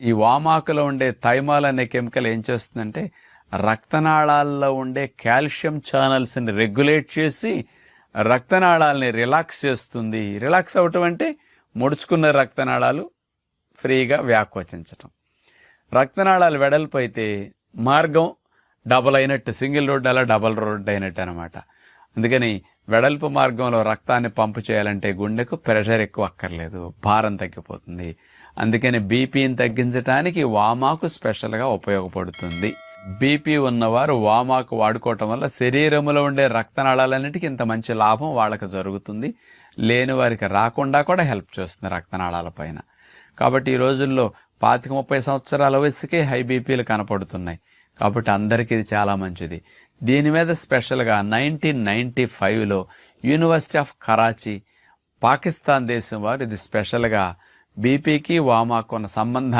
ఈ వామాకులో ఉండే థైమాల్ అనే కెమికల్ ఏం చేస్తుందంటే రక్తనాళాల్లో ఉండే కాల్షియం ఛానల్స్ని రెగ్యులేట్ చేసి రక్తనాళాలని రిలాక్స్ చేస్తుంది. రిలాక్స్ అవటం అంటే ముడుచుకున్న రక్తనాళాలు ఫ్రీగా వ్యాకోచించటం. రక్తనాళాలు వెడల్పు అయితే మార్గం డబల్ అయినట్టు, సింగిల్ రోడ్ అలా డబల్ రోడ్ అయినట్టు అనమాట. అందుకని వెడల్పు మార్గంలో రక్తాన్ని పంపు చేయాలంటే గుండెకు ప్రెషర్ ఎక్కువ అక్కర్లేదు, భారం తగ్గిపోతుంది. అందుకని బీపీని తగ్గించడానికి వామాకు స్పెషల్గా ఉపయోగపడుతుంది. బీపీ ఉన్నవారు వామాకు వాడుకోవటం వల్ల శరీరంలో ఉండే రక్తనాళాలన్నిటికీ ఇంత మంచి లాభం వాళ్ళకి జరుగుతుంది. లేని వారికి రాకుండా కూడా హెల్ప్ చేస్తుంది రక్తనాళాల పైన. కాబట్టి ఈ రోజుల్లో 25-30 సంవత్సరాల వయసుకే హై బీపీలు కనపడుతున్నాయి. కాబట్టి అందరికీ ఇది చాలా మంచిది. దీని మీద స్పెషల్గా 1995లో యూనివర్సిటీ ఆఫ్ కరాచీ, పాకిస్తాన్ దేశం వారు ఇది స్పెషల్గా బీపీకి వామాకు ఉన్న సంబంధాన్ని